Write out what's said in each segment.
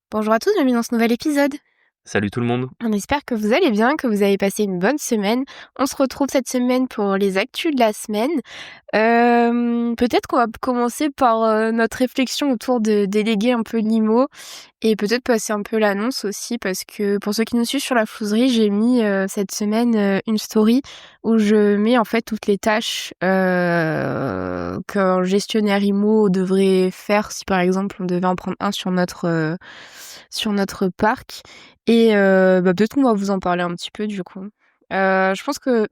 Bonjour à tous, bienvenue dans ce nouvel épisode. Salut tout le monde. On espère que vous allez bien, que vous avez passé une bonne semaine. On se retrouve cette semaine pour les actus de la semaine. Peut-être qu'on va commencer par notre réflexion autour de déléguer un peu l'IMO et peut-être passer un peu l'annonce aussi parce que pour ceux qui nous suivent sur la flouserie, j'ai mis cette semaine une story où je mets en fait toutes les tâches qu'un gestionnaire IMO devrait faire si par exemple on devait en prendre un sur notre parc. Et peut-être qu'on va vous en parler un petit peu du coup. Je pense que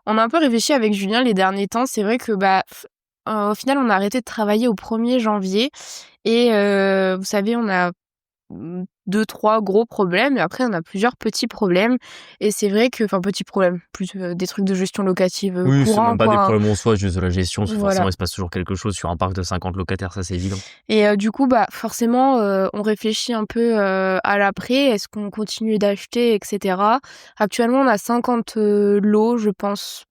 on a un peu réfléchi avec Julien les derniers temps. C'est vrai que au final, on a arrêté de travailler au 1er janvier et vous savez, on a 2-3 gros problèmes et après on a plusieurs petits problèmes et c'est vrai que petits problèmes, plus des trucs de gestion locative Oui, c'est courants même pas des quoi, hein. problèmes en soi, juste de la gestion, parce que Voilà. forcément il se passe toujours quelque chose sur un parc de 50 locataires, ça c'est évident. Et du coup, forcément, on réfléchit un peu à l'après. Est-ce qu'on continue d'acheter, et cetera. Actuellement, on a 50 lots, je pense,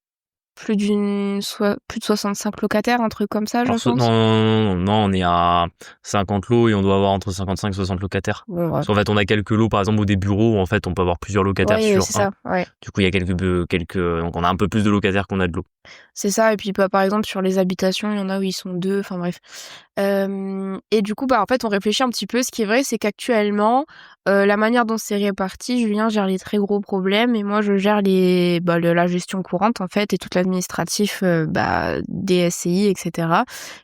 plus de 65 locataires, un truc comme ça, je Alors pense. non, on est à 50 lots et on doit avoir entre 55 et 60 locataires. Bon, ouais. Parce qu'en fait, on a quelques lots, par exemple, ou des bureaux où en fait on peut avoir plusieurs locataires Oui, sur c'est un. ça, ouais. Du coup, il y a donc on a un peu plus de locataires qu'on a de lots. C'est ça, et puis par exemple, sur les habitations, il y en a où ils sont 2, enfin bref. Et du coup, en fait, on réfléchit un petit peu. Ce qui est vrai, c'est qu'actuellement, la manière dont c'est réparti, Julien gère les très gros problèmes et moi, je gère la gestion courante, en fait, et tout l'administratif, des SCI, etc.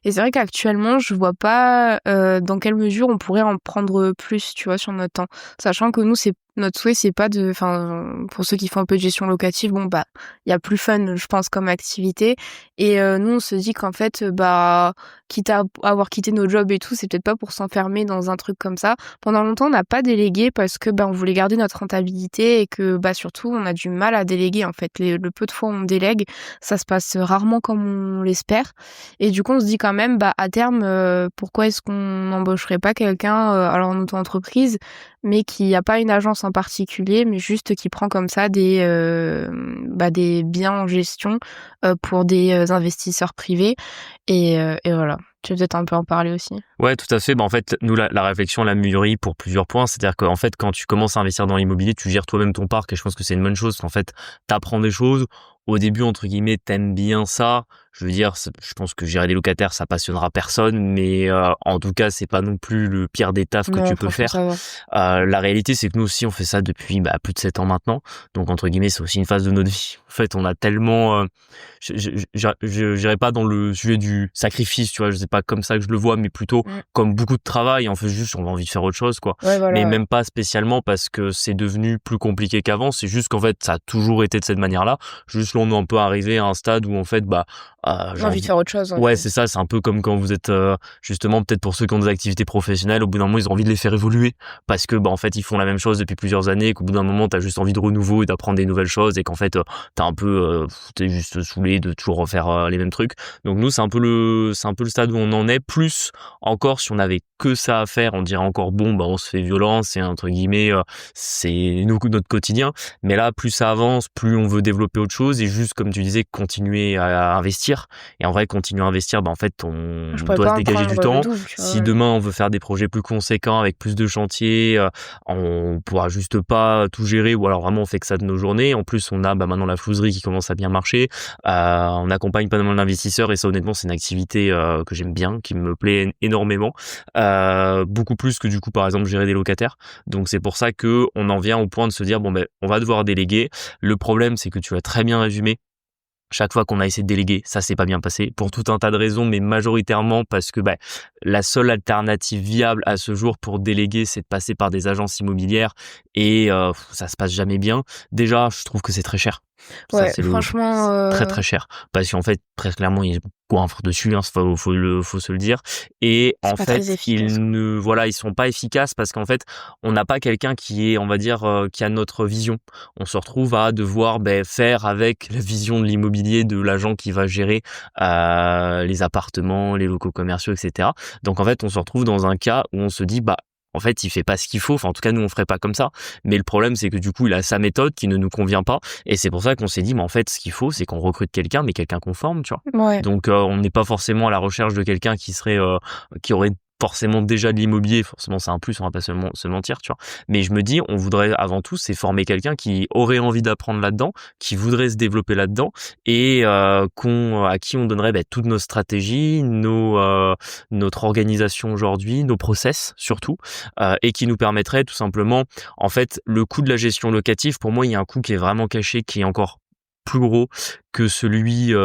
Et c'est vrai qu'actuellement, je vois pas dans quelle mesure on pourrait en prendre plus, tu vois, sur notre temps. Sachant que nous, notre souhait, c'est pas de... Enfin, pour ceux qui font un peu de gestion locative, il y a plus fun, je pense, comme activité. Et nous, on se dit qu'en fait, quitte à avoir quitté nos jobs et tout, c'est peut-être pas pour s'enfermer dans un truc comme ça. Pendant longtemps, on n'a pas délégué parce que on voulait garder notre rentabilité et que surtout, on a du mal à déléguer en fait. Le peu de fois où on délègue, ça se passe rarement comme on l'espère. Et du coup, on se dit quand même, à terme, pourquoi est-ce qu'on n'embaucherait pas quelqu'un, alors en auto-entreprise, mais qui a pas une agence en particulier, mais juste qui prend comme ça des biens en gestion pour des investisseurs privés. Et voilà. Tu veux peut-être un peu en parler aussi. Ouais, tout à fait. En fait, nous, la réflexion, elle a mûri pour plusieurs points. C'est-à-dire qu'en fait, quand tu commences à investir dans l'immobilier, tu gères toi-même ton parc et je pense que c'est une bonne chose. Qu'en fait, t'apprends des choses. Au début, entre guillemets, t'aimes bien ça. Je veux dire, je pense que gérer des locataires, ça passionnera personne, mais en tout cas, c'est pas non plus le pire des tafs que Non, tu peux franchement, faire. ça va. La réalité, c'est que nous aussi, on fait ça depuis plus de 7 ans maintenant. Donc, entre guillemets, c'est aussi une phase de notre vie. En fait, on a tellement... je n'irai pas dans le sujet du sacrifice, tu vois, je sais pas comme ça que je le vois, mais plutôt comme beaucoup de travail. En fait, juste, on a envie de faire autre chose, quoi. Ouais, voilà, Mais ouais. même pas spécialement parce que c'est devenu plus compliqué qu'avant. C'est juste qu'en fait, ça a toujours été de cette manière-là. Juste là, on est un peu arrivé à un stade où, en fait, J'ai envie de faire autre chose. ouais, c'est ça, c'est un peu comme quand vous êtes justement peut-être pour ceux qui ont des activités professionnelles, au bout d'un moment ils ont envie de les faire évoluer parce que en fait ils font la même chose depuis plusieurs années, et qu'au bout d'un moment t'as juste envie de renouveau et d'apprendre des nouvelles choses et qu'en fait t'es juste saoulé de toujours refaire les mêmes trucs. Donc nous c'est un peu le stade où on en est. Plus encore, si on avait que ça à faire, on dirait encore on se fait violence, c'est entre guillemets c'est notre quotidien. Mais là plus ça avance, plus on veut développer autre chose et juste comme tu disais continuer à investir. Et en vrai, continuer à investir, en fait, on doit se dégager du temps. Si demain on veut faire des projets plus conséquents avec plus de chantiers, on pourra juste pas tout gérer, ou alors vraiment on fait que ça de nos journées. En plus, on a maintenant la flouserie qui commence à bien marcher. On accompagne pas mal d'investisseurs et ça, honnêtement, c'est une activité que j'aime bien, qui me plaît énormément, beaucoup plus que du coup, par exemple, gérer des locataires. Donc c'est pour ça que on en vient au point de se dire on va devoir déléguer. Le problème, c'est que tu l'as très bien résumé. Chaque fois qu'on a essayé de déléguer, ça s'est pas bien passé pour tout un tas de raisons, mais majoritairement parce que la seule alternative viable à ce jour pour déléguer, c'est de passer par des agences immobilières et ça se passe jamais bien. Déjà, je trouve que c'est très cher. Ça, Ouais, c'est franchement... très très cher parce qu'en fait, très clairement, il y a goinfre dessus, hein, faut se le dire. Et C'est en pas très fait, efficace, quoi. ils sont pas efficaces parce qu'en fait, on n'a pas quelqu'un qui est, on va dire, qui a notre vision. On se retrouve à devoir faire avec la vision de l'immobilier de l'agent qui va gérer les appartements, les locaux commerciaux, etc. Donc en fait, on se retrouve dans un cas où on se dit en fait, il fait pas ce qu'il faut. Enfin, en tout cas, nous, on ferait pas comme ça. Mais le problème, c'est que du coup, il a sa méthode qui ne nous convient pas. Et c'est pour ça qu'on s'est dit, en fait, ce qu'il faut, c'est qu'on recrute quelqu'un, mais quelqu'un conforme, tu vois. Ouais. Donc, on n'est pas forcément à la recherche de quelqu'un qui aurait forcément déjà de l'immobilier, forcément c'est un plus, on va pas se mentir, tu vois. Mais je me dis, on voudrait avant tout, c'est former quelqu'un qui aurait envie d'apprendre là-dedans, qui voudrait se développer là-dedans et à qui on donnerait toutes nos stratégies, notre organisation aujourd'hui, nos process surtout, et qui nous permettrait tout simplement, en fait, le coût de la gestion locative, pour moi, il y a un coût qui est vraiment caché, qui est encore plus gros que celui du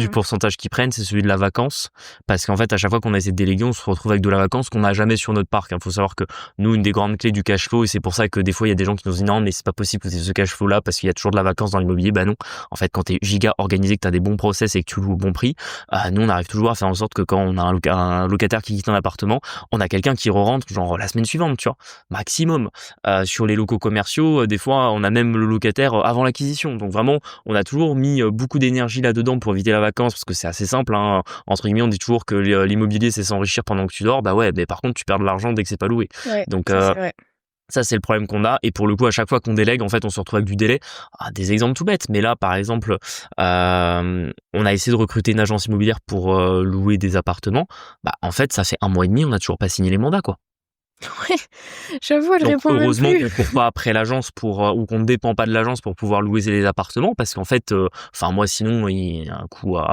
pourcentage qu'ils prennent, c'est celui de la vacance, parce qu'en fait à chaque fois qu'on a essayé de déléguer, on se retrouve avec de la vacance qu'on n'a jamais sur notre parc. Faut savoir que nous, une des grandes clés du cash flow, et c'est pour ça que des fois il y a des gens qui nous disent non mais c'est pas possible que c'est ce cash flow là parce qu'il y a toujours de la vacance dans l'immobilier. Non, en fait quand t'es giga organisé, que t'as des bons process et que tu loues au bon prix, nous on arrive toujours à faire en sorte que quand on a un locataire qui quitte un appartement, on a quelqu'un qui re-rentre genre la semaine suivante, tu vois, maximum. Sur les locaux commerciaux, des fois on a même le locataire avant l'acquisition, donc vraiment on a toujours mis beaucoup d'énergie là-dedans pour éviter la vacance, parce que c'est assez simple, hein. Entre guillemets, on dit toujours que l'immobilier c'est s'enrichir pendant que tu dors. Ouais, mais par contre tu perds de l'argent dès que c'est pas loué. Ouais, Donc ça, c'est vrai. ça c'est le problème qu'on a, et pour le coup à chaque fois qu'on délègue, en fait on se retrouve avec du délai. Des exemples tout bêtes, mais là par exemple on a essayé de recruter une agence immobilière pour louer des appartements. En fait ça fait 1 mois et demi, on n'a toujours pas signé les mandats, quoi. Ouais, j'avoue, elle Donc répond même heureusement plus. qu'on court pas après l'agence ou qu'on ne dépend pas de l'agence pour pouvoir louer les appartements, parce qu'en fait, moi sinon il y a un coup à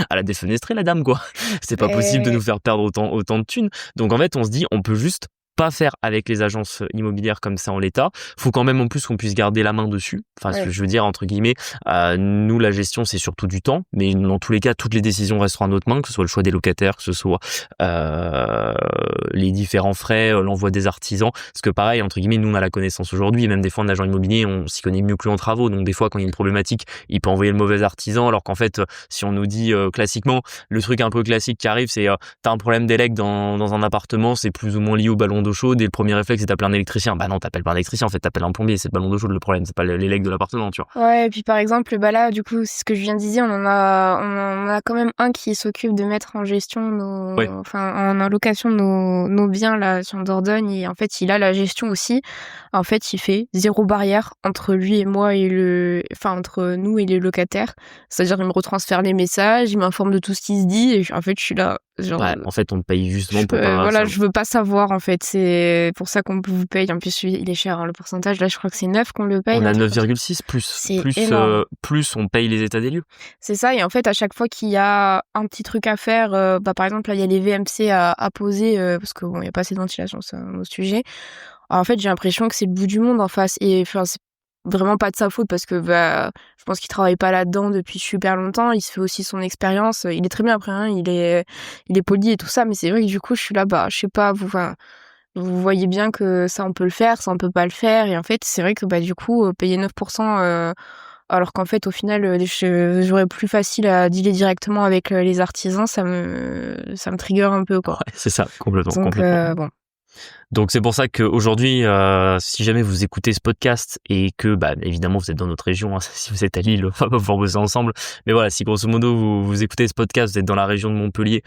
à la défenestrer la dame, quoi. C'est pas possible de nous faire perdre autant de thunes. Donc en fait on se dit on peut juste pas faire avec les agences immobilières comme ça en l'état. Faut quand même en plus qu'on puisse garder la main dessus. Ce que je veux dire entre guillemets, nous la gestion c'est surtout du temps, mais dans tous les cas toutes les décisions resteront à notre main, que ce soit le choix des locataires, que ce soit les différents frais, l'envoi des artisans. Parce que pareil entre guillemets, nous on a la connaissance aujourd'hui, et même des fois un agent immobilier on s'y connaît mieux que lui en travaux. Donc des fois quand il y a une problématique, il peut envoyer le mauvais artisan, alors qu'en fait si on nous dit classiquement, le truc un peu classique qui arrive, c'est t'as un problème d'élec dans un appartement, c'est plus ou moins lié au ballon d'eau chaude, et le premier réflexe c'est d'appeler un électricien. Non, t'appelles pas un électricien, en fait t'appelles un plombier, c'est le ballon d'eau chaude le problème, c'est pas l'élec de l'appartement, tu vois. Ouais, et puis par exemple, là, du coup, c'est ce que je viens de dire, on en a quand même un qui s'occupe de mettre en gestion en allocation nos biens là sur Dordogne, et en fait, il a la gestion aussi. En fait, il fait 0 barrière entre lui et moi entre nous et les locataires. C'est-à-dire, il me retransfère les messages, il m'informe de tout ce qui se dit, et en fait, je suis là, genre. Ouais, en fait, on te paye justement pour pas. Voilà, je veux pas savoir, en fait. C'est pour ça qu'on vous paye. En plus, il est cher, hein, le pourcentage. Là, je crois que c'est 9 qu'on le paye. On a 9,6 plus on paye les états des lieux. C'est ça. Et en fait, à chaque fois qu'il y a un petit truc à faire, par exemple, là, il y a les VMC à poser, parce que bon, il y a pas assez de ventilation, c'est un autre sujet. Alors, en fait, j'ai l'impression que c'est le bout du monde en face. Et enfin, c'est vraiment pas de sa faute, parce que je pense qu'il travaille pas là-dedans depuis super longtemps. Il se fait aussi son expérience. Il est très bien après, hein, il est poli et tout ça, mais c'est vrai que du coup je suis là, je sais pas, vous voyez bien que ça on peut le faire, ça on peut pas le faire, et en fait c'est vrai que du coup payer 9%, alors qu'en fait au final j'aurais plus facile à dealer directement avec les artisans, ça me trigger un peu, quoi. Ouais, c'est ça, complètement. Donc bon. Donc c'est pour ça qu'aujourd'hui, si jamais vous écoutez ce podcast et que évidemment vous êtes dans notre région, hein, si vous êtes à Lille, on va pas pouvoir bosser ensemble. Mais voilà, si grosso modo vous écoutez ce podcast, vous êtes dans la région de Montpellier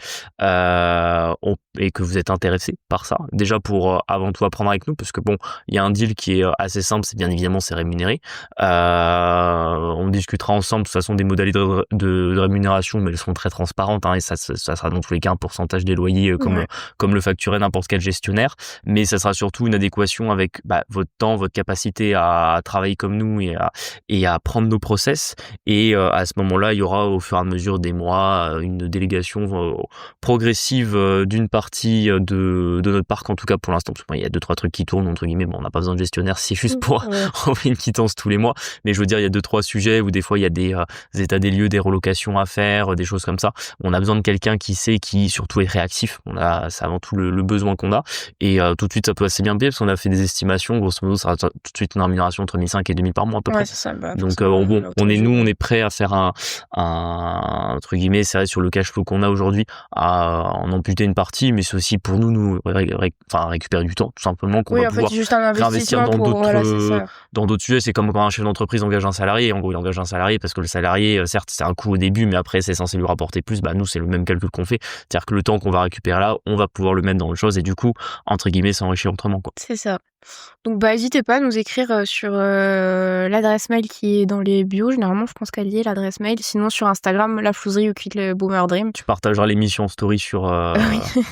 et que vous êtes intéressé par ça, déjà pour avant tout apprendre avec nous, parce que bon, il y a un deal qui est assez simple, c'est bien évidemment c'est rémunéré. On discutera ensemble de toute façon des modalités de rémunération, mais elles seront très transparentes, hein, et ça sera dans tous les cas un pourcentage des loyers comme le facturait n'importe quel gestionnaire. Mais ça sera surtout une adéquation avec votre temps, votre capacité à travailler comme nous et à prendre nos process. Et à ce moment-là, il y aura au fur et à mesure des mois une délégation progressive d'une partie de notre parc, en tout cas pour l'instant. Parce qu'il y a 2-3 trucs qui tournent entre guillemets. Bon, on n'a pas besoin de gestionnaire, c'est juste pour envoyer une quittance tous les mois. Mais je veux dire, il y a 2-3 sujets où des fois il y a des états des lieux, des relocations à faire, des choses comme ça. On a besoin de quelqu'un qui sait, qui surtout est réactif. C'est avant tout le besoin qu'on a. Et tout de suite ça peut assez bien payer, parce qu'on a fait des estimations, grosso modo ça sera tout de suite une rémunération entre 1500 et 2000 par mois à peu près. C'est ça, donc on est prêt à faire un entre guillemets, c'est vrai, sur le cash flow qu'on a aujourd'hui, à en amputer une partie, mais c'est aussi pour nous récupérer du temps tout simplement, qu'on va pouvoir réinvestir dans d'autres sujets. C'est comme quand un chef d'entreprise engage un salarié, en gros il engage un salarié parce que le salarié, certes c'est un coût au début, mais après c'est censé lui rapporter plus. Nous c'est le même calcul qu'on fait, c'est-à-dire que le temps qu'on va récupérer là, on va pouvoir le mettre dans autre chose, et du coup entre guillemets s'enrichir autrement, quoi. C'est ça. Donc bah, n'hésitez pas à nous écrire, sur, l'adresse mail qui est dans les bios. Généralement, je pense qu'elle y est l'adresse mail. Sinon sur Instagram, La Flouserie ou Quitte le Boomer Dream. Tu partageras l'émission en story sur, Oui,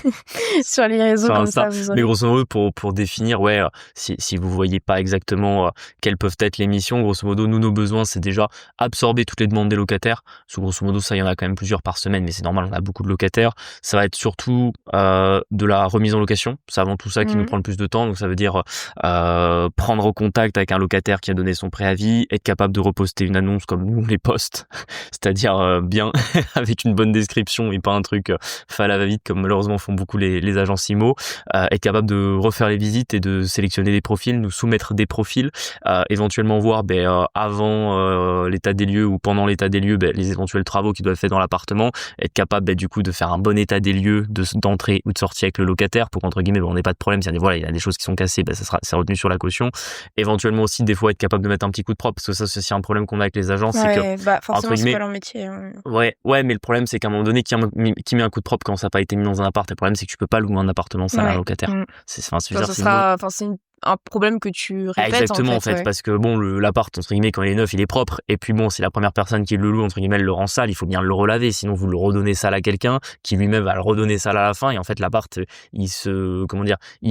sur les réseaux sur comme Insta. ça vous Mais aurez grosso modo, pour définir, ouais, si vous voyez pas exactement quelles peuvent être les missions, grosso modo, nous, nos besoins, c'est déjà absorber toutes les demandes des locataires. Parce que grosso modo, ça, il y en a quand même plusieurs par semaine, mais c'est normal, on a beaucoup de locataires. Ça va être surtout de la remise en location. C'est avant tout ça qui nous Mmh. prend le plus de temps. Donc ça veut dire prendre contact avec un locataire qui a donné son préavis, être capable de reposter une annonce comme nous on les poste, c'est-à-dire bien avec une bonne description et pas un truc fait à la va-vite comme malheureusement font beaucoup les agences IMO, être capable de refaire les visites et de sélectionner des profils, nous soumettre des profils, éventuellement voir avant l'état des lieux ou pendant l'état des lieux les éventuels travaux qui doivent être faits dans l'appartement, être capable du coup de faire un bon état des lieux d'entrée ou de sortie avec le locataire pour qu'entre guillemets on n'ait pas de problème. Il y a des choses qui sont cassées, c'est retenu sur la caution. Éventuellement aussi des fois être capable de mettre un petit coup de propre, parce que ça c'est aussi un problème qu'on a avec les agences, c'est que Ouais, bah, entre forcément, c'est guillemets pas leur métier, hein. ouais, mais le problème c'est qu'à un moment donné, qui met un coup de propre quand ça n'a pas été mis dans un appart, le problème c'est que tu peux pas louer un appartement sale à un Ouais. locataire. Mmh. Je veux Bah, dire, ça c'est une mauvaise. sera enfin, c'est un problème que tu Ah, répètes, exactement en fait, ouais. parce que bon l'appart entre guillemets quand il est neuf il est propre, et puis bon si la première personne qui le loue entre guillemets elle le rend sale, il faut bien le relaver, sinon vous le redonnez sale à quelqu'un qui lui-même va le redonner sale à la fin, et en fait l'appart il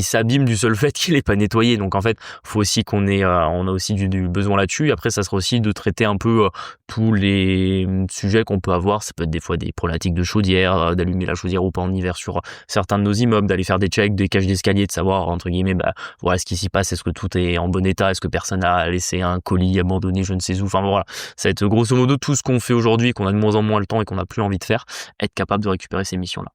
s'abîme du seul fait qu'il est pas nettoyé. Donc en fait faut aussi on a aussi du besoin là-dessus. Après ça sera aussi de traiter un peu tous les sujets qu'on peut avoir. Ça peut être des fois des problématiques de chaudière, d'allumer la chaudière ou pas en hiver sur certains de nos immeubles, d'aller faire des checks des cages d'escalier, de savoir entre guillemets voilà ce qui s'y passe, est-ce que tout est en bon état, est-ce que personne a laissé un colis abandonné je ne sais où, enfin voilà, ça va être grosso modo tout ce qu'on fait aujourd'hui, qu'on a de moins en moins le temps et qu'on n'a plus envie de faire, être capable de récupérer ces missions-là.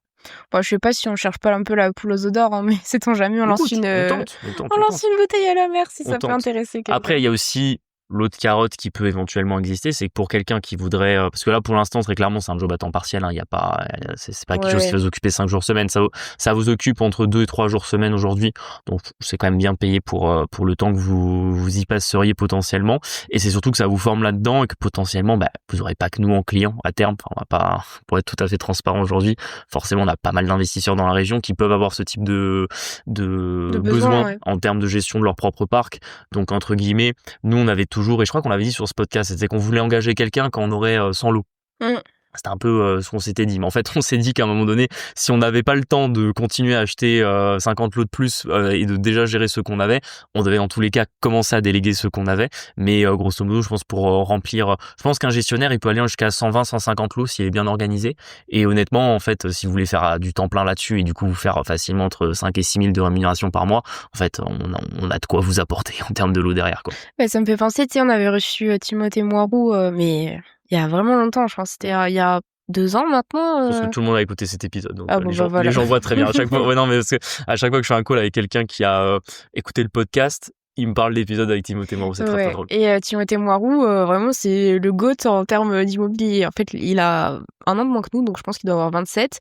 Bah, je sais pas si on cherche pas un peu la poule aux œufs d'or, hein, mais sait-on jamais, Écoute, on on lance tente, une bouteille à la mer si on ça peut tente. intéresser quelqu'un. Après, il y a aussi l'autre carotte qui peut éventuellement exister, c'est que pour quelqu'un qui voudrait, parce que là pour l'instant très clairement c'est un job à temps partiel, hein, il y a pas, c'est pas quelque chose qui Ouais. va vous occuper 5 jours semaine, ça vous occupe entre 2 et 3 jours semaine aujourd'hui, donc c'est quand même bien payé pour le temps que vous y passeriez potentiellement, et c'est surtout que ça vous forme là-dedans et que potentiellement vous aurez pas que nous en clients à terme. Enfin, on va pas, pour être tout à fait transparent aujourd'hui, forcément on a pas mal d'investisseurs dans la région qui peuvent avoir ce type de De besoin, besoin ouais. en termes de gestion de leur propre parc. Donc entre guillemets, nous on avait toujours, et je crois qu'on l'avait dit sur ce podcast, c'était qu'on voulait engager quelqu'un quand on aurait 100 lots. Mmh. C'était un peu ce qu'on s'était dit. Mais en fait, on s'est dit qu'à un moment donné, si on n'avait pas le temps de continuer à acheter 50 lots de plus et de déjà gérer ceux qu'on avait, on devait dans tous les cas commencer à déléguer ceux qu'on avait. Mais grosso modo, je pense pour remplir, je pense qu'un gestionnaire, il peut aller jusqu'à 120, 150 lots s'il est bien organisé. Et honnêtement, en fait, si vous voulez faire du temps plein là-dessus et du coup vous faire facilement entre 5 et 6 000 de rémunération par mois, en fait, on a de quoi vous apporter en termes de lots derrière, quoi. Bah, ça me fait penser, tu sais, on avait reçu, Timothée Moirou, mais il y a vraiment longtemps, je pense, c'était, il y a 2 ans maintenant, Je pense que tout le monde a écouté cet épisode, donc Ah bon, bah, voilà. les gens voient très bien. À chaque fois, ouais, non, mais parce que à chaque fois que je fais un call avec quelqu'un qui a écouté le podcast, il me parle d'épisode avec Timothée Moreau, c'est très très Ouais, drôle. et Timothée Moirou, vraiment, c'est le GOAT en termes d'immobilier. En fait, il a 1 an de moins que nous, donc je pense qu'il doit avoir 27.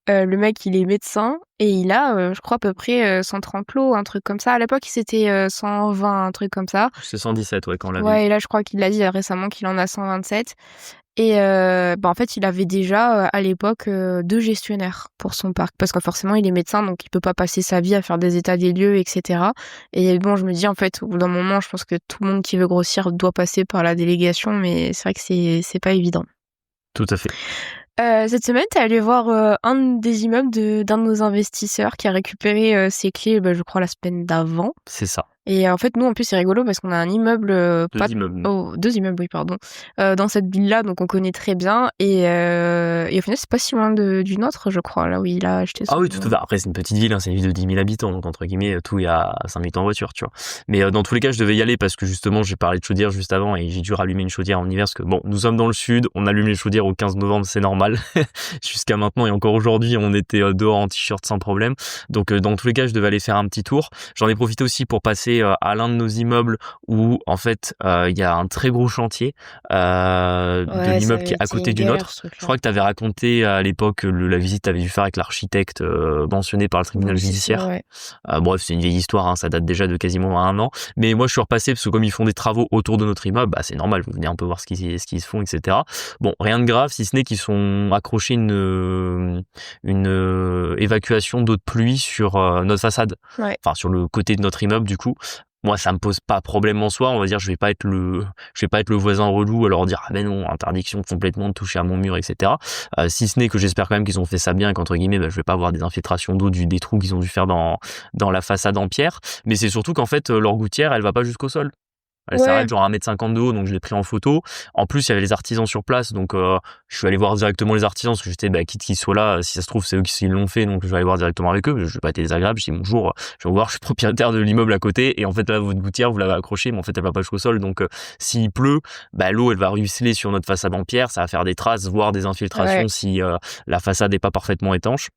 Le mec, il est médecin et il a, je crois à peu près, 130 lots, un truc comme ça. À l'époque, c'était 120, un truc comme ça. C'est 117, ouais, quand on l'a vu. Ouais, et là, je crois qu'il a dit récemment qu'il en a 127. Et en fait, il avait déjà, à l'époque, 2 gestionnaires pour son parc. Parce que forcément, il est médecin, donc il peut pas passer sa vie à faire des états des lieux, et cetera. Et bon, je me dis, en fait, au bout d'un moment, je pense que tout le monde qui veut grossir doit passer par la délégation, mais c'est vrai que c'est pas évident. Tout à fait. Cette semaine, tu es allé voir, un des immeubles d'un de nos investisseurs qui a récupéré, ses clés, je crois la semaine d'avant. C'est ça. Et en fait, nous, en plus, c'est rigolo parce qu'on a un immeuble, 2 pas immeubles. oh, 2 immeubles, oui, pardon, dans cette ville-là, donc on connaît très bien. Et au final, c'est pas si loin du nôtre, je crois, là où il a acheté son. Ah oui, tout à fait. Après, c'est une petite ville, hein, c'est une ville de 10 000 habitants, donc entre guillemets, tout est à 5 minutes en voiture, tu vois. Mais dans tous les cas, je devais y aller parce que justement, j'ai parlé de chaudière juste avant et j'ai dû rallumer une chaudière en hiver parce que bon, nous sommes dans le sud, on allume les chaudières au 15 novembre, c'est normal. Jusqu'à maintenant et encore aujourd'hui, on était dehors en t-shirt sans problème. Donc dans tous les cas, je devais aller faire un petit tour. J'en ai profité aussi pour passer à l'un de nos immeubles où en fait, il y a un très gros chantier de l'immeuble qui est à côté du nôtre. Je crois que tu avais raconté à l'époque la visite que tu avais dû faire avec l'architecte mentionné par le tribunal judiciaire. Ouais. Bref, c'est une vieille histoire, hein, ça date déjà de quasiment 1 an. Mais moi, je suis repassé parce que comme ils font des travaux autour de notre immeuble, c'est normal, vous venez un peu voir ce qu'ils se font, etc. Bon, rien de grave, si ce n'est qu'ils sont accrochés une évacuation d'eau de pluie sur notre façade. Ouais. Enfin, sur le côté de notre immeuble, du coup. moi ça me pose pas problème en soi, on va dire je vais pas être le voisin relou à leur dire ah ben non, interdiction complètement de toucher à mon mur, etc. Si ce n'est que j'espère quand même qu'ils ont fait ça bien et qu'entre guillemets je vais pas avoir des infiltrations d'eau des trous qu'ils ont dû faire dans la façade en pierre, mais c'est surtout qu'en fait leur gouttière elle va pas jusqu'au sol. Elle Ouais. s'arrête genre à 1,50 m de haut, donc je l'ai pris en photo. En plus, il y avait les artisans sur place, donc je suis allé voir directement les artisans parce que j'étais quitte qu'ils soient là, si ça se trouve c'est eux qui l'ont fait, donc je vais aller voir directement avec eux. Je vais pas être désagréable. Je dis bonjour, je vais vous voir, je suis propriétaire de l'immeuble à côté et en fait là votre gouttière vous l'avez accrochée, mais en fait elle va pas jusqu'au sol, donc s'il pleut, l'eau elle va ruisseler sur notre façade en pierre, ça va faire des traces, voire des infiltrations Ouais. si la façade est pas parfaitement étanche.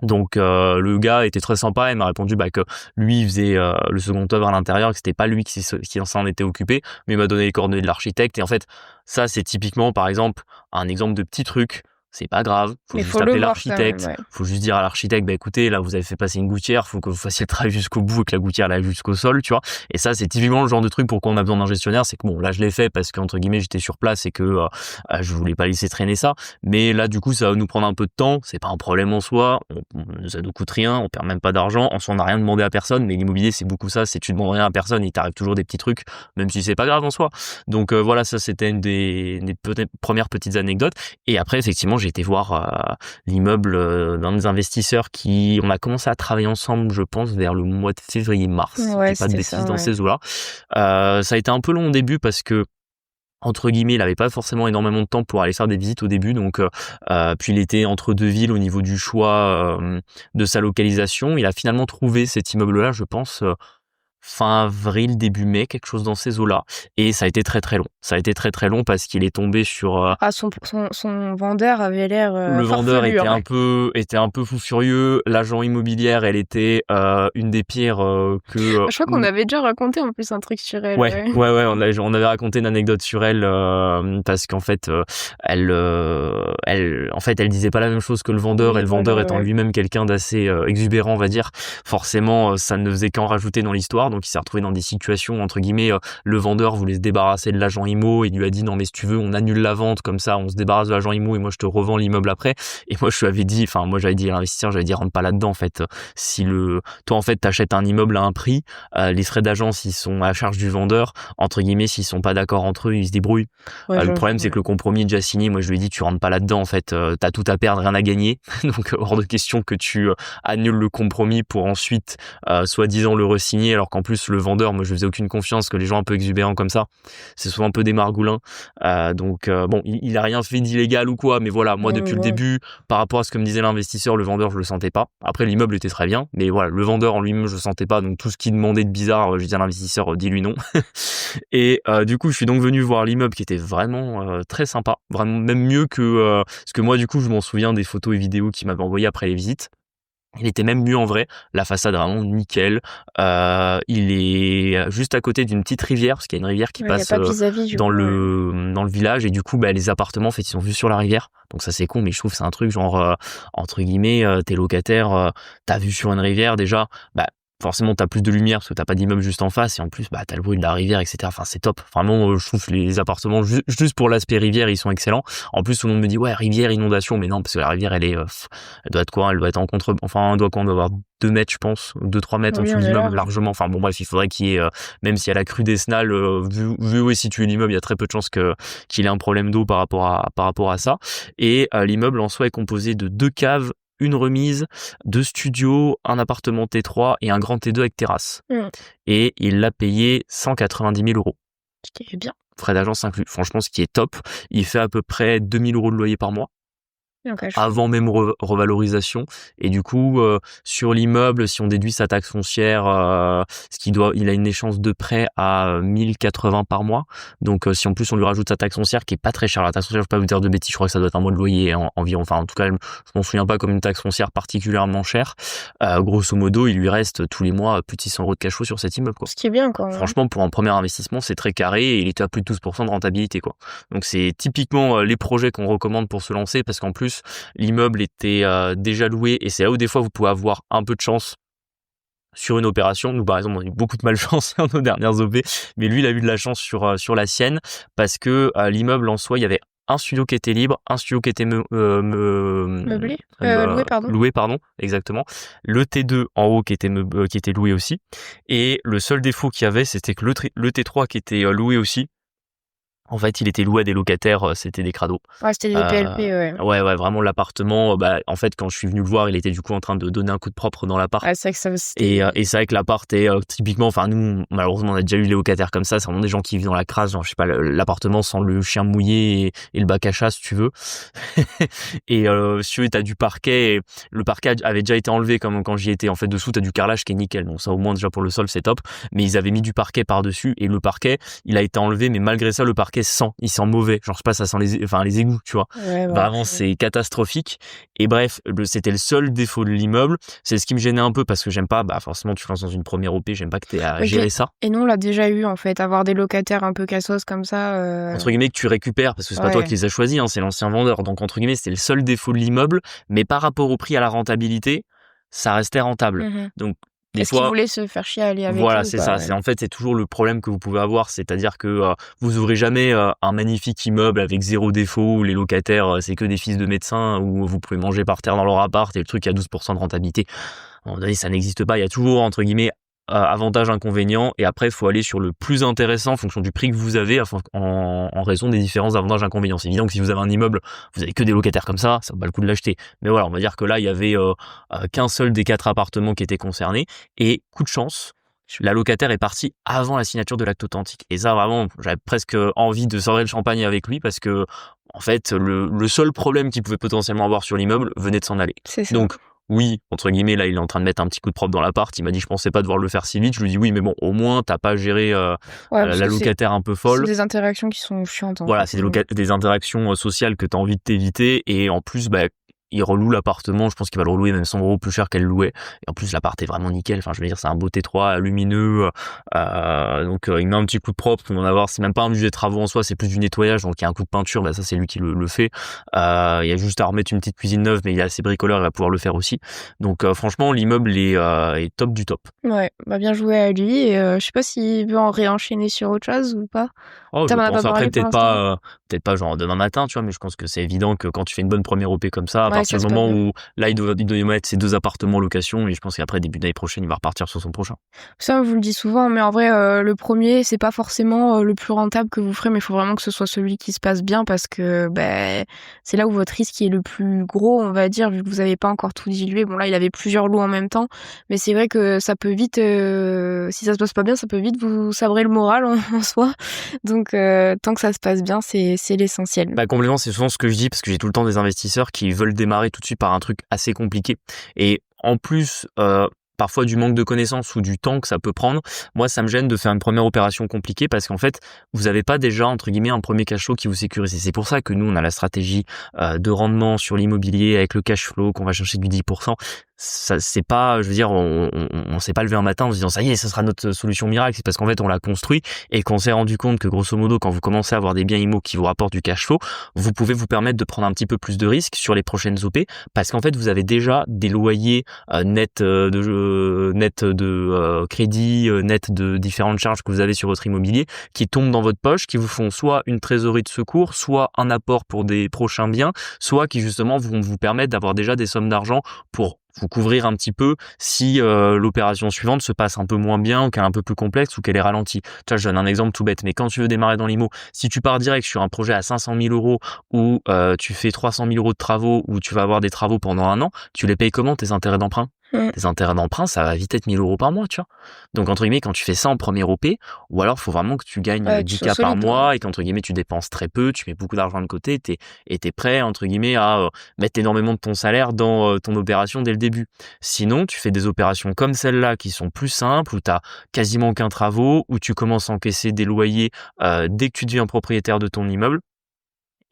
Donc le gars était très sympa, il m'a répondu que lui il faisait le second œuvre à l'intérieur, que c'était pas lui qui s'en était occupé, mais il m'a donné les coordonnées de l'architecte et en fait ça c'est typiquement par exemple un exemple de petit truc, c'est pas grave, faut Mais juste faut le appeler voir quand même, l'architecte, ouais. faut juste dire à l'architecte écoutez là vous avez fait passer une gouttière, faut que vous fassiez le travail jusqu'au bout et que la gouttière elle aille jusqu'au sol, tu vois. Et ça c'est typiquement le genre de truc pour quoi on a besoin d'un gestionnaire, c'est que bon là je l'ai fait parce qu'entre guillemets j'étais sur place et que je voulais pas laisser traîner ça, mais là du coup ça va nous prendre un peu de temps, c'est pas un problème en soi, ça nous coûte rien, on perd même pas d'argent, en soi on n'a rien demandé à personne, mais l'immobilier c'est beaucoup ça, c'est tu demandes rien à personne, il t'arrive toujours des petits trucs, même si c'est pas grave en soi. Donc voilà, ça c'était une des premières petites anecdotes. Et après effectivement j'ai été voir l'immeuble d'un des investisseurs on a commencé à travailler ensemble, je pense vers le mois de février-mars, si je Ouais, dis pas de c'était bêtises ça, dans ouais. ces eaux-là. Ça a été un peu long au début parce que entre guillemets, il avait pas forcément énormément de temps pour aller faire des visites au début, donc puis il était entre deux villes au niveau du choix de sa localisation. Il a finalement trouvé cet immeuble-là, je pense, fin avril, début mai, quelque chose dans ces eaux-là. Et ça a été très très long. Ça a été très très long parce qu'il est tombé sur Ah, son vendeur avait l'air, le vendeur farfelu, hein. était un peu fou furieux. L'agent immobilière, elle était une des pires Je crois qu'on avait déjà raconté en plus un truc sur elle, Ouais, ouais. ouais, ouais, on avait raconté une anecdote sur elle parce qu'en fait, en fait, elle disait pas la même chose que le vendeur et Oui, le voilà, vendeur étant ouais. lui-même quelqu'un d'assez exubérant, on va dire. Forcément, ça ne faisait qu'en rajouter dans l'histoire. Donc, il s'est retrouvé dans des situations entre guillemets. Le vendeur voulait se débarrasser de l'agent IMO et lui a dit non mais si tu veux, on annule la vente comme ça, on se débarrasse de l'agent IMO et moi je te revends l'immeuble après. Et moi je lui avais dit, enfin moi j'avais dit à l'investisseur, j'avais dit rentre pas là-dedans en fait. Si toi en fait t'achètes un immeuble à un prix, les frais d'agence ils sont à charge du vendeur, entre guillemets s'ils sont pas d'accord entre eux ils se débrouillent. Ouais, Le j'avoue, problème c'est ouais. que le compromis est déjà signé, moi je lui ai dit tu rentres pas là-dedans en fait, t'as tout à perdre, rien à gagner. Donc hors de question que tu annules le compromis pour ensuite soi-disant le re-signer, alors qu'en plus le vendeur, moi je faisais aucune confiance, que les gens un peu exubérants comme ça c'est souvent un peu des margoulins. Donc bon, il a rien fait d'illégal ou quoi, mais voilà, moi Oui, depuis le ouais. début, par rapport à ce que me disait l'investisseur, le vendeur je le sentais pas. Après l'immeuble était très bien, mais voilà, le vendeur en lui-même je le sentais pas, donc tout ce qu'il demandait de bizarre, je disais à l'investisseur dis-lui non. Et du coup je suis donc venu voir l'immeuble qui était vraiment très sympa, vraiment même mieux que parce que moi du coup je m'en souviens des photos et vidéos qu'il m'avait envoyées après les visites. Il était même mieux en vrai, la façade est vraiment nickel. Il est juste à côté d'une petite rivière, parce qu'il y a une rivière qui Ouais, y a passe pas de vis-à-vis du dans coup, ouais. le village, et du coup les appartements en fait ils sont vus sur la rivière. Donc ça c'est con, mais je trouve que c'est un truc genre entre guillemets t'es locataire, t'as vue sur une rivière déjà, forcément t'as plus de lumière parce que t'as pas d'immeuble juste en face, et en plus t'as le bruit de la rivière, etc. Enfin c'est top, vraiment je trouve que les appartements juste pour l'aspect rivière ils sont excellents. En plus tout le monde me dit ouais rivière, inondation, mais non parce que la rivière elle doit être quoi, elle doit être en contre, enfin elle doit avoir 2 mètres je pense, 2-3 mètres en Oui, dessous on de est l'immeuble large. largement. Enfin bon bref, il faudrait qu'il y ait même si elle a crue décennale, vu où est situé l'immeuble, il y a très peu de chances qu'il ait un problème d'eau par rapport à ça. Et l'immeuble en soi est composé de 2 caves, une remise, 2 studios, un appartement T3 et un grand T2 avec terrasse. Mmh. Et il l'a payé 190 000 €. Ce qui est bien. Frais d'agence inclus. Franchement, ce qui est top. Il fait à peu près 2 000 € de loyer par mois, OK, je vois. avant même revalorisation. Et du coup, sur l'immeuble, si on déduit sa taxe foncière, il a une échéance de prêt à 1080 par mois. Donc, si en plus on lui rajoute sa taxe foncière, qui est pas très chère, la taxe foncière, je vais pas vous dire de bêtises, je crois que ça doit être un mois de loyer environ. Enfin, en tout cas, je m'en souviens pas comme une taxe foncière particulièrement chère. Grosso modo, il lui reste tous les mois plus de 600 € de cash flow sur cet immeuble, quoi. Ce qui est bien quand même. Franchement, pour un premier investissement, c'est très carré et il était à plus de 12% de rentabilité, quoi. Donc c'est typiquement les projets qu'on recommande pour se lancer, parce qu'en plus l'immeuble était déjà loué, et c'est là où des fois vous pouvez avoir un peu de chance sur une opération. Nous par exemple on a eu beaucoup de malchance dans nos dernières OP, mais lui il a eu de la chance sur la sienne, parce que l'immeuble en soi, il y avait un studio qui était libre, un studio qui était Meublé? Loué, pardon. loué, pardon, exactement. Le T2 en haut qui était loué aussi. Et le seul défaut qu'il y avait, c'était que le T3 qui était loué aussi, en fait, il était loué à des locataires, c'était des crados. Ouais, c'était des PLP, ouais. Ouais, vraiment l'appartement, en fait, quand je suis venu le voir, il était du coup en train de donner un coup de propre dans l'appart. Ouais, c'est vrai que ça, c'était... Et c'est vrai que l'appart est typiquement, enfin nous, malheureusement, on a déjà eu les locataires comme ça. C'est vraiment des gens qui vivent dans la crasse, genre je sais pas, l'appartement sans le chien mouillé et le bac à chat, si tu veux. Et si tu veux, t'as du parquet. Et le parquet avait déjà été enlevé comme quand j'y étais. En fait, dessous, t'as du carrelage qui est nickel. Donc ça, au moins déjà pour le sol, c'est top. Mais ils avaient mis du parquet par-dessus et le parquet, il a été enlevé. Mais malgré ça, le parquet il sent mauvais. Genre je sais pas, ça sent les égouts, tu vois. Ouais, bah, Vraiment, c'est catastrophique. Et bref, c'était le seul défaut de l'immeuble. C'est ce qui me gênait un peu parce que j'aime pas, forcément, tu te lances dans une première OP, j'aime pas que t'aies à ok. gérer ça. Et nous, on l'a déjà eu, en fait, avoir des locataires un peu cassos comme ça. Entre guillemets, que tu récupères parce que c'est pas toi Ouais. qui les as choisis, hein, c'est l'ancien vendeur. Donc, entre guillemets, c'était le seul défaut de l'immeuble. Mais par rapport au prix à la rentabilité, ça restait rentable. Mhm. Donc, des Est-ce qu'ils fois, voulaient se faire chier à aller avec voilà, eux ou c'est pas? ça. Ouais. C'est en fait, c'est toujours le problème que vous pouvez avoir, c'est-à-dire que vous aurez jamais un magnifique immeuble avec zéro défaut où les locataires c'est que des fils de médecins où vous pouvez manger par terre dans leur appart et le truc a 12% de rentabilité. À un moment donné, ça n'existe pas. Il y a toujours entre guillemets avantage inconvénient et après il faut aller sur le plus intéressant en fonction du prix que vous avez en raison des différents avantages inconvénients. C'est évident que si vous avez un immeuble, vous avez que des locataires comme ça vaut pas le coup de l'acheter. Mais voilà, on va dire que là il y avait qu'un seul des 4 appartements qui était concerné et coup de chance, la locataire est partie avant la signature de l'acte authentique. Et ça, vraiment, j'avais presque envie de sortir le champagne avec lui parce que, en fait, le seul problème qu'il pouvait potentiellement avoir sur l'immeuble venait de s'en aller. C'est ça. Donc, oui, entre guillemets, là, il est en train de mettre un petit coup de propre dans l'appart. Il m'a dit, je pensais pas devoir le faire si vite. Je lui dis, oui, mais bon, au moins, t'as pas géré Ouais, parce la que locataire un peu c'est folle. des interactions qui sont chiantes, en Voilà, fait. c'est des interactions sociales que t'as envie de t'éviter. Et en plus, il reloue l'appartement, je pense qu'il va le relouer même 100 € plus cher qu'elle louait. Et en plus, l'appart est vraiment nickel. Enfin, je veux dire, c'est un beau T3 lumineux. Donc, il met un petit coup de propre. On va avoir, c'est même pas un budget de travaux en soi, c'est plus du nettoyage. Donc, il y a un coup de peinture. Ça, c'est lui qui le fait. Il y a juste à remettre une petite cuisine neuve, mais il est assez bricoleur, il va pouvoir le faire aussi. Donc, franchement, l'immeuble est top du top. Ouais, bien joué à lui. Et je sais pas s'il veut en réenchaîner sur autre chose ou pas. Oh, je T'en as pas pense après parlé pour l'instant? peut-être pas genre demain matin, tu vois, mais je pense que c'est évident que quand tu fais une bonne première OP comme ça, à Ouais, partir ça du se passe moment bien. où là il doit mettre ses 2 appartements en location et je pense qu'après début d'année prochaine, il va repartir sur son prochain. Ça, on vous le dit souvent, mais en vrai, le premier, c'est pas forcément le plus rentable que vous ferez, mais il faut vraiment que ce soit celui qui se passe bien parce que c'est là où votre risque est le plus gros, on va dire, vu que vous avez pas encore tout dilué. Bon, là, il avait plusieurs lots en même temps, mais c'est vrai que ça peut vite, si ça se passe pas bien, ça peut vite vous sabrer le moral en soi. Donc, tant que ça se passe bien, c'est l'essentiel. Complètement, c'est souvent ce que je dis parce que j'ai tout le temps des investisseurs qui veulent démarrer tout de suite par un truc assez compliqué. Et en plus, parfois du manque de connaissances ou du temps que ça peut prendre, moi ça me gêne de faire une première opération compliquée parce qu'en fait, vous n'avez pas déjà entre guillemets un premier cash flow qui vous sécurise. Et c'est pour ça que nous on a la stratégie de rendement sur l'immobilier avec le cash flow qu'on va chercher du 10%. Ça, c'est pas, je veux dire, on s'est pas levé un matin en se disant ça y est, ça sera notre solution miracle. C'est parce qu'en fait on l'a construit et qu'on s'est rendu compte que grosso modo quand vous commencez à avoir des biens immo qui vous rapportent du cash flow, vous pouvez vous permettre de prendre un petit peu plus de risques sur les prochaines OP parce qu'en fait vous avez déjà des loyers net de crédit, net de différentes charges que vous avez sur votre immobilier qui tombent dans votre poche, qui vous font soit une trésorerie de secours, soit un apport pour des prochains biens, soit qui justement vont vous permettre d'avoir déjà des sommes d'argent pour vous couvrir un petit peu si l'opération suivante se passe un peu moins bien ou qu'elle est un peu plus complexe ou qu'elle est ralentie. Tu vois, je donne un exemple tout bête, mais quand tu veux démarrer dans l'IMO, si tu pars direct sur un projet à 500 000 € où tu fais 300 000 € de travaux, où tu vas avoir des travaux pendant un an, tu les payes comment tes intérêts d'emprunt? Tes intérêts d'emprunt, ça va vite être 1 000 € par mois, tu vois. Donc, entre guillemets, quand tu fais ça en première OP, ou alors, faut vraiment que tu gagnes Ouais, que tu 10 sois K par solide, ouais. mois et qu'entre guillemets, tu dépenses très peu, tu mets beaucoup d'argent de côté et t'es prêt, entre guillemets, à mettre énormément de ton salaire dans ton opération dès le début. Sinon, tu fais des opérations comme celle-là qui sont plus simples, où t'as quasiment aucun travaux, où tu commences à encaisser des loyers dès que tu deviens propriétaire de ton immeuble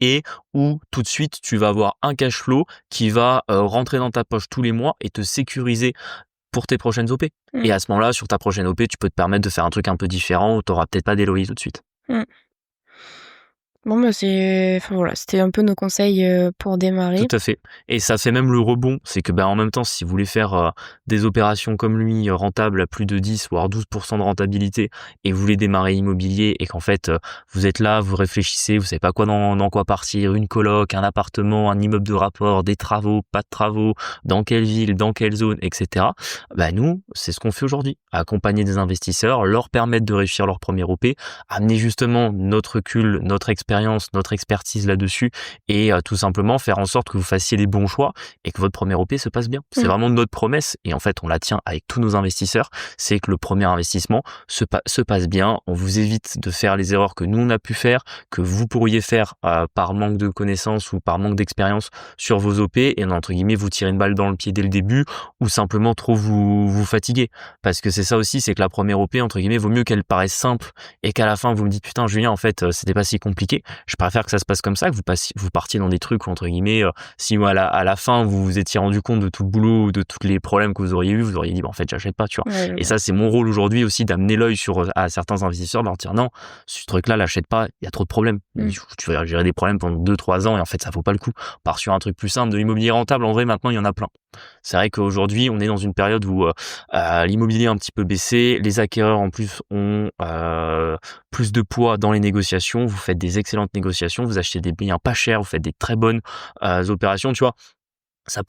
et où tout de suite tu vas avoir un cash flow qui va rentrer dans ta poche tous les mois et te sécuriser pour tes prochaines OP. Mm. Et à ce moment-là, sur ta prochaine OP, tu peux te permettre de faire un truc un peu différent où tu n'auras peut-être pas des loyers tout de suite. Mm. Bon, bah, enfin voilà, c'était un peu nos conseils, pour démarrer. Tout à fait. Et ça fait même le rebond, c'est que, en même temps, si vous voulez faire, des opérations comme lui, rentables à plus de 10 voire 12% de rentabilité et vous voulez démarrer immobilier et qu'en fait, vous êtes là, vous réfléchissez, vous savez pas quoi dans quoi partir, une coloc, un appartement, un immeuble de rapport, des travaux, pas de travaux, dans quelle ville, dans quelle zone, et cetera. Nous, c'est ce qu'on fait aujourd'hui. Accompagner des investisseurs, leur permettre de réussir leur premier OP, amener justement notre recul, notre expérience, notre expertise là-dessus et tout simplement faire en sorte que vous fassiez les bons choix et que votre premier OP se passe bien. C'est Mmh. vraiment notre promesse et en fait on la tient avec tous nos investisseurs, c'est que le premier investissement se passe bien, on vous évite de faire les erreurs que nous on a pu faire, que vous pourriez faire par manque de connaissances ou par manque d'expérience sur vos OP et entre guillemets vous tirez une balle dans le pied dès le début ou simplement trop vous fatiguer. Parce que c'est ça aussi, c'est que la première OP entre guillemets vaut mieux qu'elle paraisse simple et qu'à la fin vous me dites putain Julien en fait c'était pas si compliqué. Je préfère que ça se passe comme ça, que vous partiez dans des trucs où, entre guillemets, si à la fin vous vous étiez rendu compte de tout le boulot ou de tous les problèmes que vous auriez eu, vous auriez dit en fait j'achète pas, tu vois. Ouais, je Et vois. ça c'est mon rôle aujourd'hui aussi d'amener l'œil sur à certains investisseurs, de leur dire non, ce truc-là l'achète pas, il y a trop de problèmes. Mmh. Tu vas gérer des problèmes pendant 2-3 ans et en fait ça vaut pas le coup. Part sur un truc plus simple, de l'immobilier rentable, en vrai maintenant il y en a plein. C'est vrai qu'aujourd'hui on est dans une période où l'immobilier a un petit peu baissé, les acquéreurs en plus ont plus de poids dans les négociations, vous faites des excellentes négociations, vous achetez des biens pas chers, vous faites des très bonnes opérations, tu vois.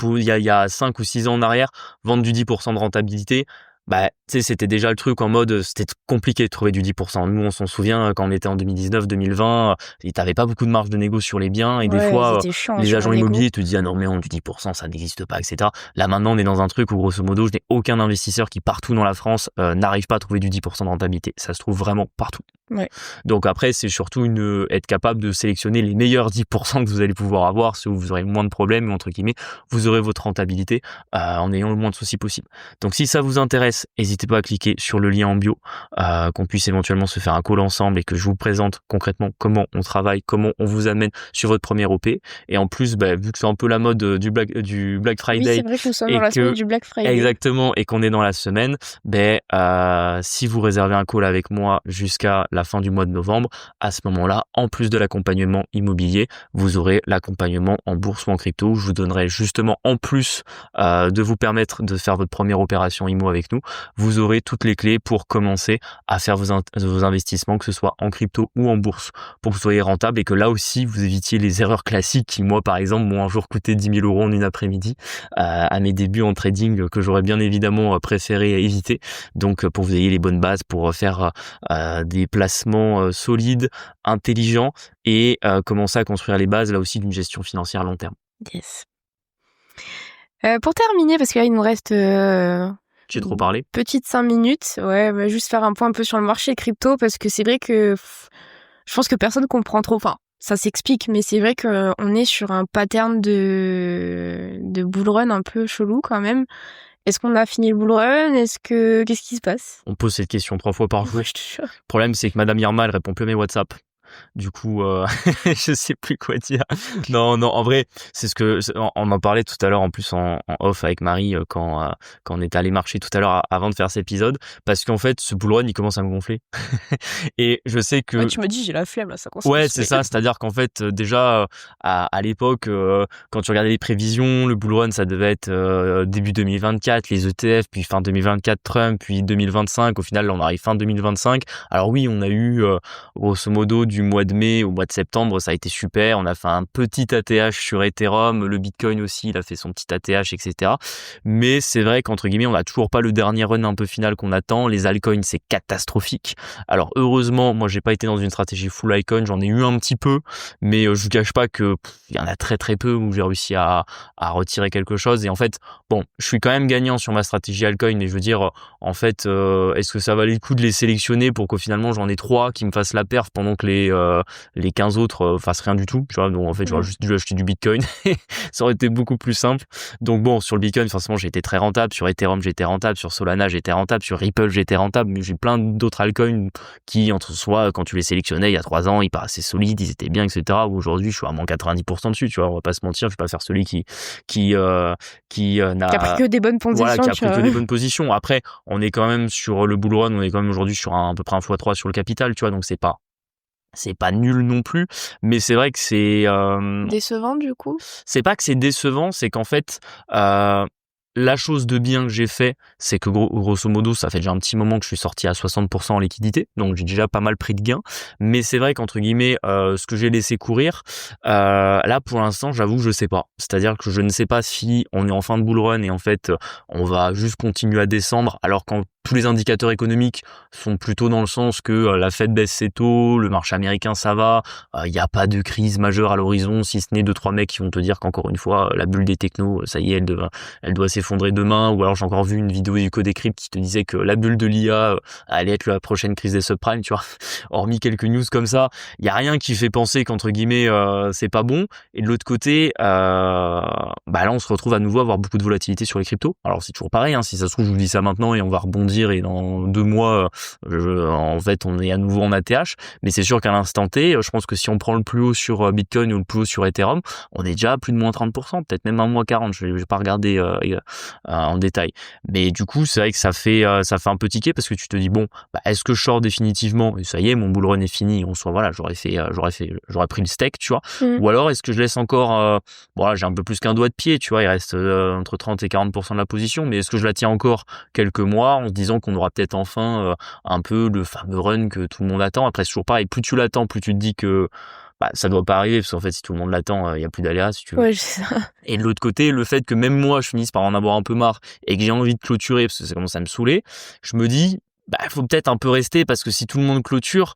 Il y a 5 ou 6 ans en arrière, vendre du 10% de rentabilité, tu sais, c'était déjà le truc en mode, c'était compliqué de trouver du 10%. Nous, on s'en souvient quand on était en 2019-2020, et t'avais pas beaucoup de marge de négo sur les biens et des Ouais, fois, c'était chiant, hein, les sur la agents négo. immobiliers te disaient: «Ah non, mais non, du 10%, ça n'existe pas», et cetera. Là, maintenant, on est dans un truc où, grosso modo, je n'ai aucun investisseur qui, partout dans la France, n'arrive pas à trouver du 10% de rentabilité. Ça se trouve vraiment partout. Ouais. Donc après, c'est surtout être capable de sélectionner les meilleurs 10% que vous allez pouvoir avoir, ceux où vous aurez le moins de problèmes, ou entre guillemets, vous aurez votre rentabilité en ayant le moins de soucis possible. Donc si ça vous intéresse, n'hésitez pas à cliquer sur le lien en bio, qu'on puisse éventuellement se faire un call ensemble et que je vous présente concrètement comment on travaille, comment on vous amène sur votre premier OP. Et en plus, vu que c'est un peu la mode du Black Oui, c'est Friday vrai que nous sommes dans et la semaine que du Black Friday. exactement, et qu'on est dans la semaine, si vous réservez un call avec moi jusqu'à la fin du mois de novembre, à ce moment-là, en plus de l'accompagnement immobilier, vous aurez l'accompagnement en bourse ou en crypto, où je vous donnerai justement, en plus de vous permettre de faire votre première opération IMO avec nous, vous aurez toutes les clés pour commencer à faire vos investissements, que ce soit en crypto ou en bourse, pour que vous soyez rentable et que là aussi, vous évitiez les erreurs classiques qui, moi, par exemple, m'ont un jour coûté 10 000 € en une après-midi à mes débuts en trading, que j'aurais bien évidemment préféré éviter. Donc pour que vous ayez les bonnes bases pour faire des placements solides, intelligents et commencer à construire les bases là aussi d'une gestion financière à long terme. Yes. Pour terminer, parce que là, il nous reste, J'ai trop une parlé? petite 5 minutes. Ouais, juste faire un point un peu sur le marché crypto parce que c'est vrai que je pense que personne comprend trop. Enfin, ça s'explique, mais c'est vrai qu'on est sur un pattern de bull run un peu chelou quand même. Est-ce qu'on a fini le bull run? Qu'est-ce qui se passe? On pose cette question 3 fois par jour. Ouais, je te jure. Le problème, c'est que Madame Irma, elle répond plus à mes WhatsApp. Du coup, je sais plus quoi dire. Non, en vrai, on en parlait tout à l'heure en plus en off avec Marie quand on était allé marcher tout à l'heure avant de faire cet épisode, parce qu'en fait, ce bull run, il commence à me gonfler. Et je sais Ouais, que tu me dis, j'ai la flemme là, ça commence à me ouais, c'est saouler. ça. C'est-à-dire qu'en fait, déjà, à l'époque, quand tu regardais les prévisions, le bull run, ça devait être début 2024, les ETF, puis fin 2024, Trump, puis 2025. Au final, là, on arrive fin 2025. Alors oui, on a eu, grosso modo, du mois de mai au mois de septembre, ça a été super. On a fait un petit ATH sur Ethereum. Le Bitcoin aussi, il a fait son petit ATH, etc. Mais c'est vrai qu'entre guillemets, on n'a toujours pas le dernier run un peu final qu'on attend. Les altcoins, c'est catastrophique. Alors heureusement, moi j'ai pas été dans une stratégie full icon, j'en ai eu un petit peu, mais je vous cache pas que il y en a très très peu où j'ai réussi à retirer quelque chose. Et en fait, bon, je suis quand même gagnant sur ma stratégie altcoin, mais je veux dire, en fait, est-ce que ça valait le coup de les sélectionner pour qu'au finalement j'en ai 3 qui me fassent la perf pendant que les 15 autres fassent rien du tout, tu vois. Donc en fait, j'aurais juste dû acheter du Bitcoin, ça aurait été beaucoup plus simple. Donc bon, sur le Bitcoin, forcément, j'ai été très rentable, sur Ethereum, j'étais rentable, sur Solana, j'étais rentable, sur Ripple, j'étais rentable, mais j'ai plein d'autres altcoins qui, entre soi, quand tu les sélectionnais il y a 3 ans, ils paraissaient solides, ils étaient bien, etc. Aujourd'hui, je suis à moins 90% dessus, tu vois, on va pas se mentir, je vais pas faire celui qui n'a Qui a pris que des bonnes voilà, positions, qui a tu pris que vois. des bonnes positions. Après, on est quand même sur le bull run, on est quand même aujourd'hui sur à peu près 1x3 sur le capital, tu vois, donc c'est pas C'est pas nul non plus, mais c'est vrai que Décevant du coup? c'est pas que c'est décevant, c'est qu'en fait, la chose de bien que j'ai fait, c'est que grosso modo, ça fait déjà un petit moment que je suis sorti à 60% en liquidité, donc j'ai déjà pas mal pris de gains. Mais c'est vrai qu'entre guillemets, ce que j'ai laissé courir, là pour l'instant, j'avoue que je sais pas. C'est-à-dire que je ne sais pas si on est en fin de bull run et en fait, on va juste continuer à descendre, alors quand tous les indicateurs économiques sont plutôt dans le sens que la Fed baisse ses taux, le marché américain ça va, il y a pas de crise majeure à l'horizon, si ce n'est 2-3 mecs qui vont te dire qu'encore une fois, la bulle des technos, ça y est, elle doit s'effondrer demain. Ou alors j'ai encore vu une vidéo du Codecrypt qui te disait que la bulle de l'IA allait être la prochaine crise des subprimes, tu vois. Hormis quelques news comme ça, il y a rien qui fait penser qu'entre guillemets c'est pas bon. Et de l'autre côté, là on se retrouve à nouveau à avoir beaucoup de volatilité sur les cryptos. Alors c'est toujours pareil, hein, si ça se trouve je vous dis ça maintenant et on va rebondir et dans 2 mois en fait on est à nouveau en ATH. Mais c'est sûr qu'à l'instant T, je pense que si on prend le plus haut sur Bitcoin ou le plus haut sur Ethereum, on est déjà à plus de moins 30%, peut-être même à moins 40%. Je vais pas regarder en détail. Mais du coup, c'est vrai que ça fait un peu tiquer parce que tu te dis bon, est-ce que je sors définitivement et ça y est, mon bull run est fini, on soit voilà, j'aurais pris le steak, tu vois. Ou alors est-ce que je laisse encore voilà, j'ai un peu plus qu'un doigt de pied, tu vois, il reste entre 30 et 40% de la position, mais est-ce que je la tiens encore quelques mois en se disant qu'on aura peut-être enfin un peu le fameux run que tout le monde attend. Après, c'est toujours pareil, plus tu l'attends, plus tu te dis que ça doit pas arriver, parce qu'en fait si tout le monde l'attend, il y a plus d'aléas si tu veux. Ouais, c'est ça. Et de l'autre côté, le fait que même moi je finisse par en avoir un peu marre et que j'ai envie de clôturer parce que ça commence à me saouler, je me dis faut peut-être un peu rester parce que si tout le monde clôture,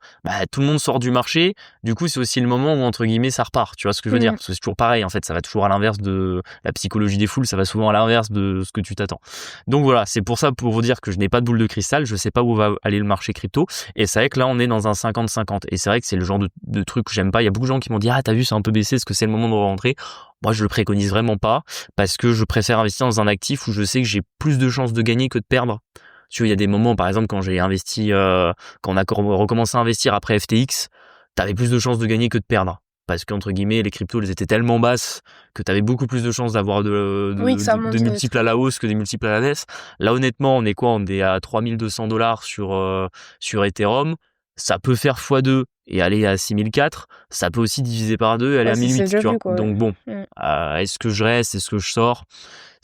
tout le monde sort du marché. Du coup, c'est aussi le moment où entre guillemets ça repart. Tu vois ce que je veux dire? Parce que c'est toujours pareil. En fait, ça va toujours à l'inverse de la psychologie des foules. Ça va souvent à l'inverse de ce que tu t'attends. Donc voilà, c'est pour ça, pour vous dire que je n'ai pas de boule de cristal. Je sais pas où va aller le marché crypto. Et c'est vrai que là, on est dans un 50-50. Et c'est vrai que c'est le genre de truc que j'aime pas. Il y a beaucoup de gens qui m'ont dit t'as vu, c'est un peu baissé. Est-ce que c'est le moment de rentrer? Moi, je le préconise vraiment pas parce que je préfère investir dans un actif où je sais que j'ai plus de chances de gagner que de perdre. Tu vois, il y a des moments, par exemple, quand j'ai investi, quand on a recommencé à investir après FTX, t'avais plus de chances de gagner que de perdre. Parce qu'entre guillemets, les cryptos, elles étaient tellement basses que t'avais beaucoup plus de chances d'avoir Oui, que ça monte de multiples à la hausse que des multiples à la baisse. Là, honnêtement, on est quoi? On est à $3 200 sur Ethereum. Ça peut faire x2 et aller à 6004. Ça peut aussi diviser par 2 et aller à c'est 1008, déjà tu vois. vu, quoi, Donc bon, est-ce que je reste? Est-ce que je sors?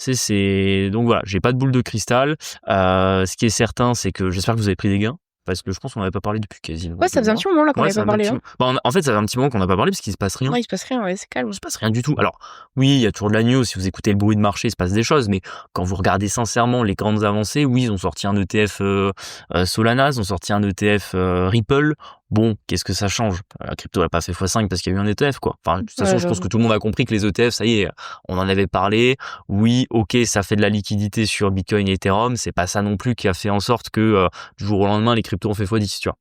Donc voilà, j'ai pas de boule de cristal. Ce qui est certain, c'est que j'espère que vous avez pris des gains. Parce que je pense qu'on n'avait pas parlé depuis quasiment Ouais, ça 2 faisait un mois. petit moment là qu'on Ouais, avait pas parlé, hein. en fait, ça fait un petit moment qu'on n'a pas parlé parce qu'il se passe rien. Ouais, il se passe rien, ouais, c'est calme. Il se passe rien du tout. Alors, oui, il y a toujours de la news. Si vous écoutez le bruit de marché, il se passe des choses. Mais quand vous regardez sincèrement les grandes avancées, oui, ils ont sorti un ETF Solana, ils ont sorti un ETF Ripple. Bon, qu'est-ce que ça change? La crypto n'a pas fait x5 parce qu'il y a eu un ETF, quoi. Enfin, de toute façon, je pense que tout le monde a compris que les ETF, ça y est, on en avait parlé. Oui, ok, ça fait de la liquidité sur Bitcoin et Ethereum. C'est pas ça non plus qui a fait en sorte que du jour au lendemain, les cryptos ont fait x10, tu vois.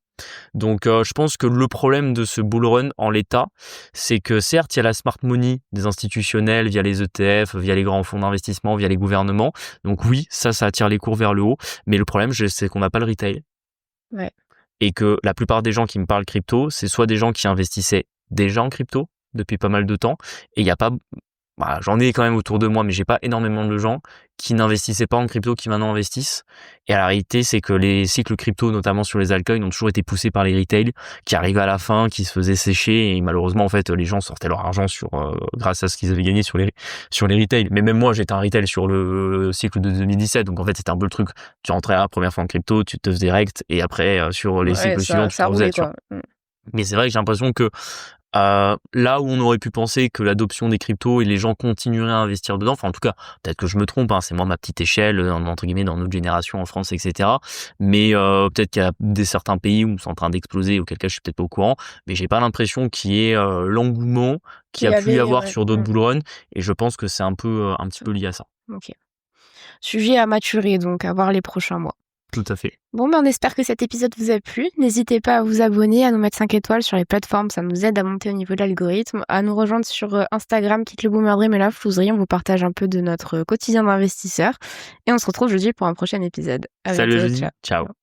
Donc je pense que le problème de ce bull run en l'état, c'est que certes, il y a la smart money des institutionnels via les ETF, via les grands fonds d'investissement, via les gouvernements. Donc oui, ça attire les cours vers le haut. Mais le problème, c'est qu'on n'a pas le retail. Ouais. Et que la plupart des gens qui me parlent crypto, c'est soit des gens qui investissaient déjà en crypto depuis pas mal de temps, et il n'y a pas... j'en ai quand même autour de moi, mais j'ai pas énormément de gens qui n'investissaient pas en crypto, qui maintenant investissent. Et la réalité, c'est que les cycles crypto, notamment sur les altcoins, ont toujours été poussés par les retail, qui arrivaient à la fin, qui se faisaient sécher, et malheureusement, en fait, les gens sortaient leur argent grâce à ce qu'ils avaient gagné sur les retail. Mais même moi, j'étais un retail sur le cycle de 2017, donc en fait, c'était un peu le truc. Tu rentrais la première fois en crypto, tu te faisais rect, et après, sur les cycles suivants, tu te refaisais, tu vois. Mais c'est vrai que j'ai l'impression que là où on aurait pu penser que l'adoption des cryptos et les gens continueraient à investir dedans, enfin en tout cas, peut-être que je me trompe, c'est moi ma petite échelle, entre guillemets, dans notre génération en France, etc. Mais peut-être qu'il y a certains pays où c'est en train d'exploser, auquel cas je suis peut-être pas au courant, mais j'ai pas l'impression qu'il y ait l'engouement qu'il y a pu y avoir sur d'autres bull runs, et je pense que c'est un petit peu lié à ça. Ok. Sujet à maturer, donc à voir les prochains mois. Tout à fait. Bon, on espère que cet épisode vous a plu. N'hésitez pas à vous abonner, à nous mettre 5 étoiles sur les plateformes, ça nous aide à monter au niveau de l'algorithme, à nous rejoindre sur Instagram, Kick le Boomer Dream et la Flouserie. On vous partage un peu de notre quotidien d'investisseur. Et on se retrouve jeudi pour un prochain épisode. Salut jeudi. Ciao.